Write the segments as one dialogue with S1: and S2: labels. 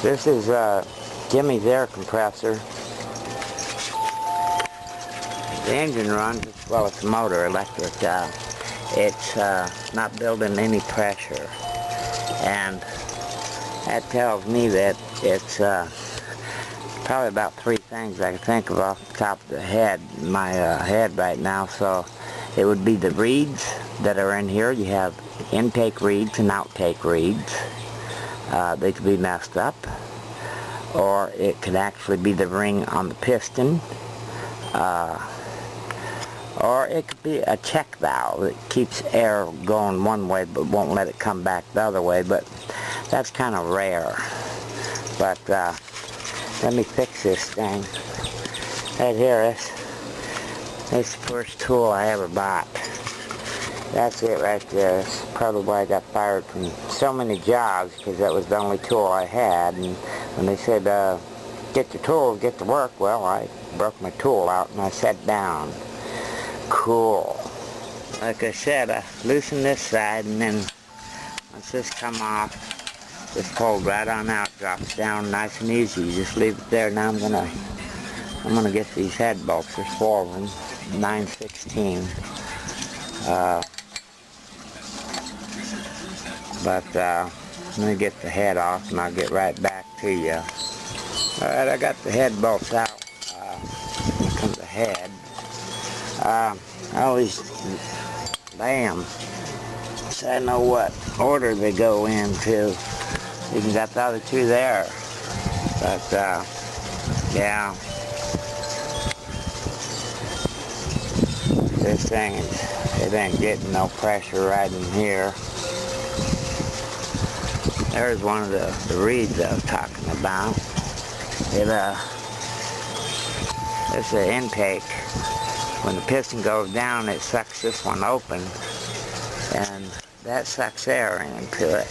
S1: This is Jimmy's air compressor. The engine runs, well, it's a motor, electric. It's not building any pressure, and that tells me that it's probably about 3 things I can think of off the top of the head, my head right now. So it would be the reeds that are in here. You have intake reeds and outtake reeds. They could be messed up, or it could actually be the ring on the piston, or it could be a check valve that keeps air going one way but won't let it come back the other way, but that's kind of rare. But let me fix this thing right here. This is the first tool I ever bought. That's it right there. That's probably why I got fired from so many jobs, because that was the only tool I had. And when they said, get your tools, get to work, well, I broke my tool out and I sat down. Cool. Like I said, I loosen this side, and then once this come off, this pulled right on out, drops down nice and easy. You just leave it there. Now I'm gonna get these head bolts. There's 4 of them, 9/16. But I'm going to get the head off and I'll get right back to you. Alright, I got the head bolts out. Here comes the head. I always lay them so I know what order they go into. You can got the other 2 there. But, yeah. This thing, it ain't getting no pressure right in here. There's one of the reeds I was talking about. It's an intake. When the piston goes down, it sucks this one open, and that sucks air into it,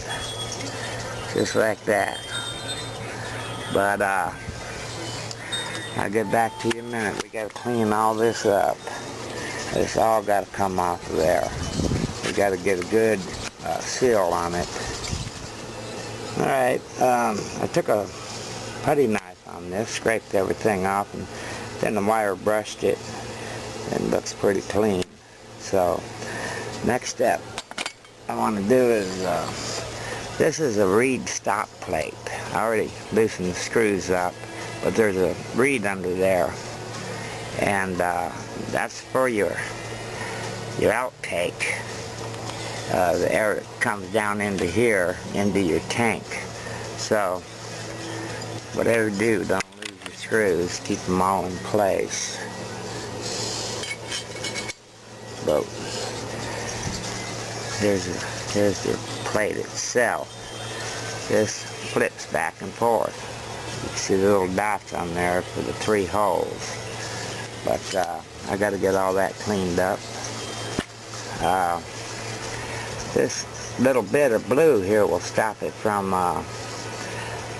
S1: just like that. But I'll get back to you in a minute. We got to clean all this up. It's all got to come off of there. We got to get a good seal on it. Alright, I took a putty knife on this, scraped everything off, and then the wire brushed it, and it looks pretty clean. So, next step I want to do is, this is a reed stop plate. I already loosened the screws up, but there's a reed under there, and that's for your outtake. The air that comes down into here, into your tank. So, whatever you do, don't lose your screws. Keep them all in place. But here's the plate itself. This flips back and forth. You can see the little dots on there for the 3 holes. But I got to get all that cleaned up. This little bit of blue here will stop it from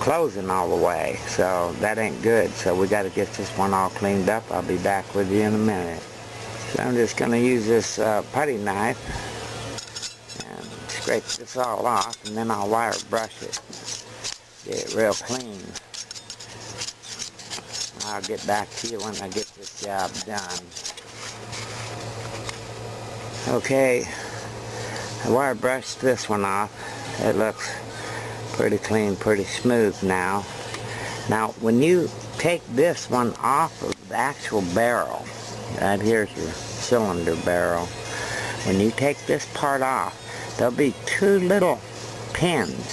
S1: closing all the way, so that ain't good. So we got to get this one all cleaned up. I'll be back with you in a minute. So I'm just going to use this putty knife and scrape this all off, and then I'll wire brush it, get it real clean. I'll get back to you when I get this job done. Okay. I wire brushed this one off. It looks pretty clean, pretty smooth now. Now, when you take this one off of the actual barrel, right here's your cylinder barrel. When you take this part off, there'll be 2 little pins.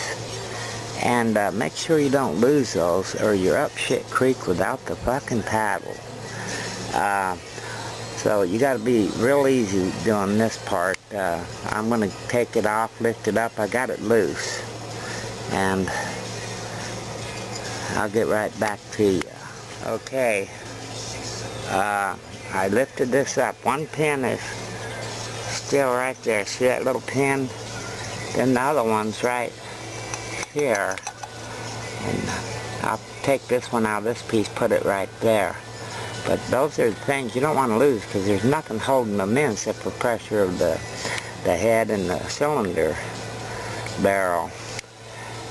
S1: And make sure you don't lose those, or you're up shit creek without the fucking paddle. So you got to be real easy doing this part. I'm going to take it off, lift it up. I got it loose, and I'll get right back to you. Okay, I lifted this up. 1 pin is still right there. See that little pin? Then the other one's right here. And I'll take this one out of this piece, put it right there. But those are the things you don't want to lose, because there's nothing holding them in except for pressure of the head and the cylinder barrel.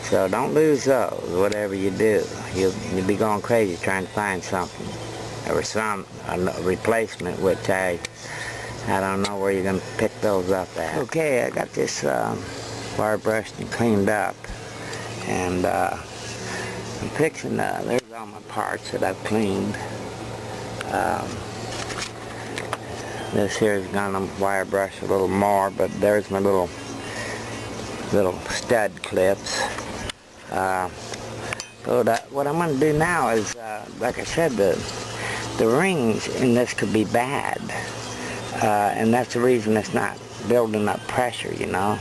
S1: So don't lose those, whatever you do. You'll be going crazy trying to find something. There was a replacement, which I don't know where you're going to pick those up at. Okay, I got this wire brushed and cleaned up, and I'm fixing, there's all my parts that I've cleaned. This here is going to wire brush a little more, but there's my little stud clips. What I'm going to do now is, like I said, the rings in this could be bad, and that's the reason it's not building up pressure, you know.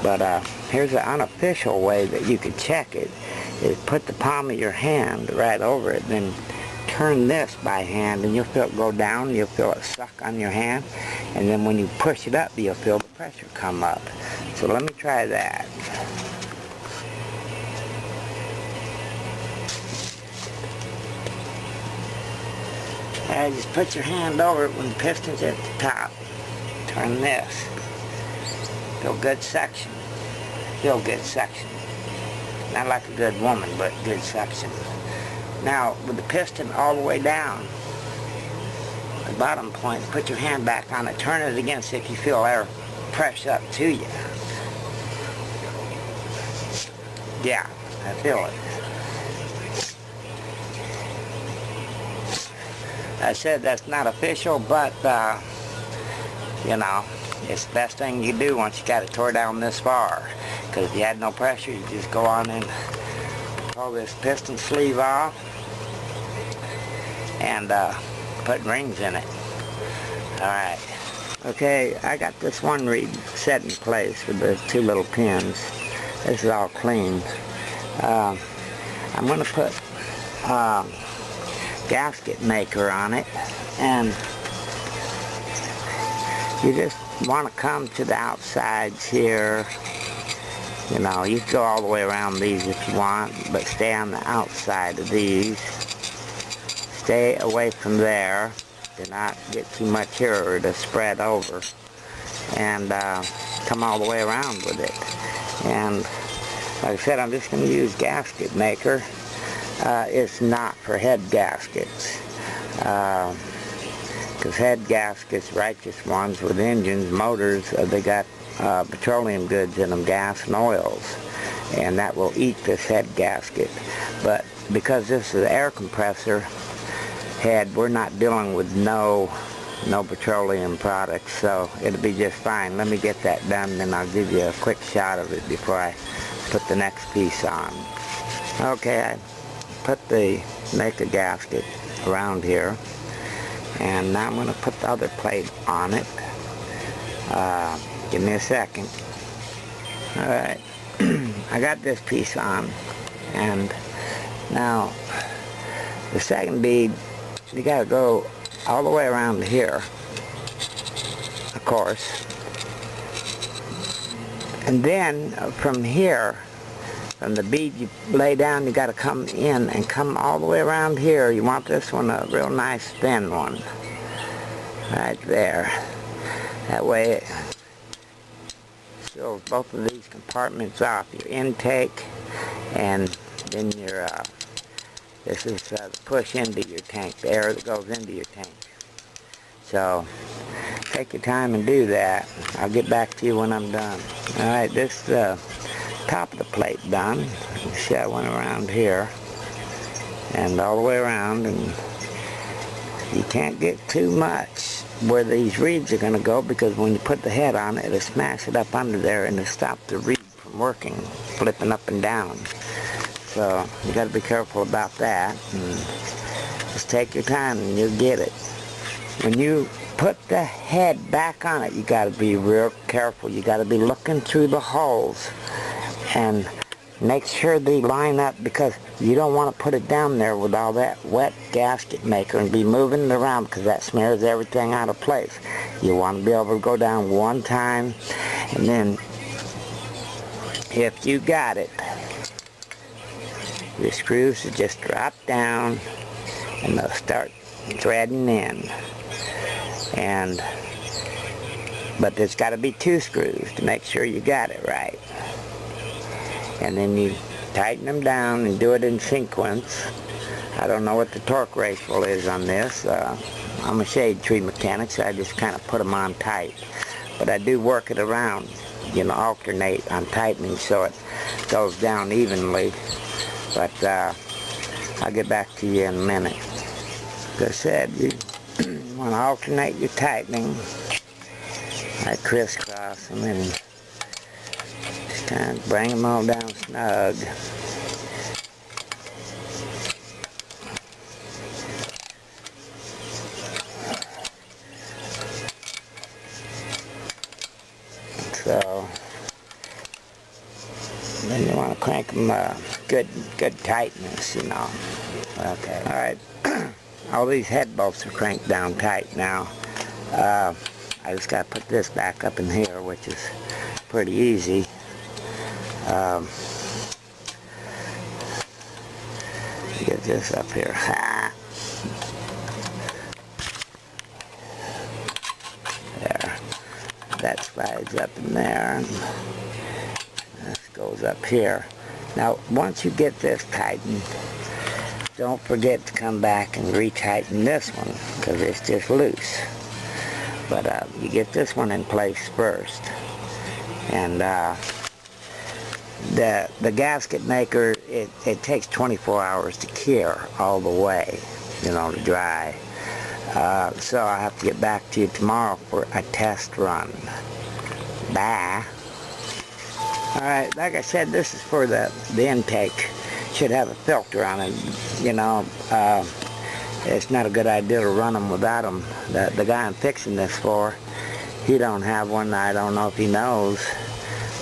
S1: But here's an unofficial way that you could check it, is put the palm of your hand right over it, then turn this by hand, and you'll feel it go down, you'll feel it suck on your hand, and then when you push it up, you'll feel the pressure come up. So let me try that. Alright, just put your hand over it when the piston's at the top. Turn this. Feel good suction. Feel good suction. Not like a good woman, but good suction. Now, with the piston all the way down, the bottom point, put your hand back on it, turn it again, see if you feel air press up to you. Yeah, I feel it. I said that's not official, but, you know, it's the best thing you do once you got it tore down this far. Because if you had no pressure, you just go on and pull this piston sleeve off and put rings in it. Alright. Okay, I got this one reed set in place with the two little pins. This is all clean. I'm going to put gasket maker on it, and you just want to come to the outsides here. You know, you can go all the way around these if you want, but stay on the outside of these. Stay away from there. Do not get too much here or to spread over. And come all the way around with it. And like I said, I'm just going to use gasket maker. It's not for head gaskets. Because head gaskets, righteous ones with engines, motors, they got petroleum goods in them, gas and oils, and that will eat this head gasket. But because this is an air compressor head, we're not dealing with no petroleum products, so it'll be just fine. Let me get that done, and then I'll give you a quick shot of it before I put the next piece on. Okay, I make a gasket around here, and now I'm going to put the other plate on it. Give me a second. Alright, I got this piece on, and now the second bead, you got to go all the way around here, of course, and then from here, from the bead you lay down, you got to come in and come all the way around here. You want this one a real nice thin one, right there. That way it seals both of these compartments off, your intake and then your this is the push into your tank, the air that goes into your tank. So take your time and do that. I'll get back to you when I'm done. Alright, this top of the plate done. You see I went around here and all the way around, and you can't get too much where these reeds are going to go, because when you put the head on it, it'll smash it up under there and it'll stop the reed from working, flipping up and down. So you got to be careful about that, and just take your time and you'll get it. When you put the head back on it, you got to be real careful. You got to be looking through the holes and make sure they line up, because you don't want to put it down there with all that wet gasket maker and be moving it around, because that smears everything out of place. You want to be able to go down one time, and then if you got it, the screws will just drop down and they'll start threading in. But there's got to be 2 screws to make sure you got it right. And then you tighten them down and do it in sequence. I don't know what the torque ratio is on this. I'm a shade tree mechanic, so I just kind of put them on tight. But I do work it around, you know, alternate on tightening so it goes down evenly. But I'll get back to you in a minute. Like I said, you want to alternate your tightening. I crisscross them and just kind of bring them all down snug. So then you want to crank them good tightness, you know. Okay, all right. All these head bolts are cranked down tight now. I just got to put this back up in here, which is pretty easy. Get this up here. There. That slides up in there, and this goes up here. Now, once you get this tightened, don't forget to come back and retighten this one, because it's just loose. But you get this one in place first. And the gasket maker, it takes 24 hours to cure all the way, you know, to dry. So I'll have to get back to you tomorrow for a test run. Bye. Alright, like I said, this is for the intake. Should have a filter on it, you know. It's not a good idea to run them without them. The guy I'm fixing this for, he don't have one. I don't know if he knows,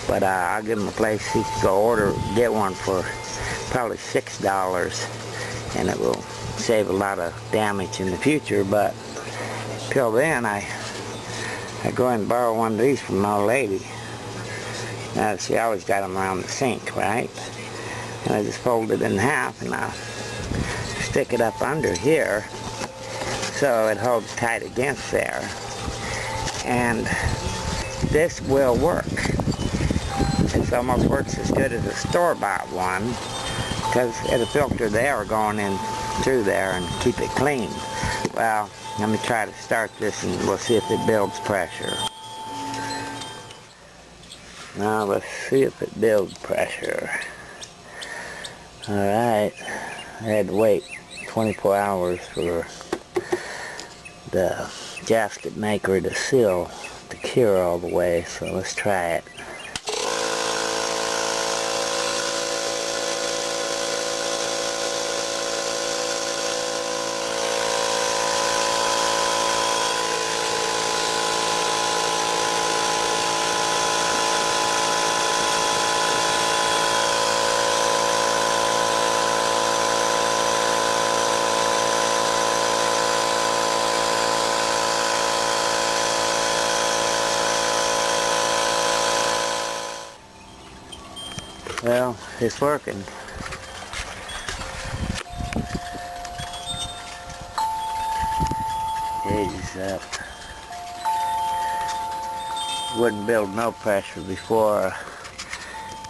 S1: but I'll give him a place he can go get one for probably $6, and it will save a lot of damage in the future. But till then, I go and borrow one of these from my old lady. Now, she always got them around the sink, right? And I just fold it in half, and I stick it up under here so it holds tight against there. And this will work. It almost works as good as a store-bought one, because it'll filter the air going in through there and keep it clean. Well, let me try to start this and we'll see if it builds pressure. Now let's see if it builds pressure. Alright, I had to wait 24 hours for the gasket maker to seal, to cure all the way, so let's try it. Well, it's working. Edges up. Wouldn't build no pressure before.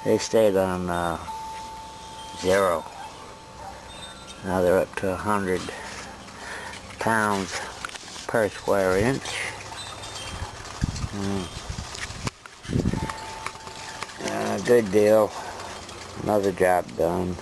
S1: They stayed on 0. Now they're up to 100 pounds per square inch. Good deal. Another job done.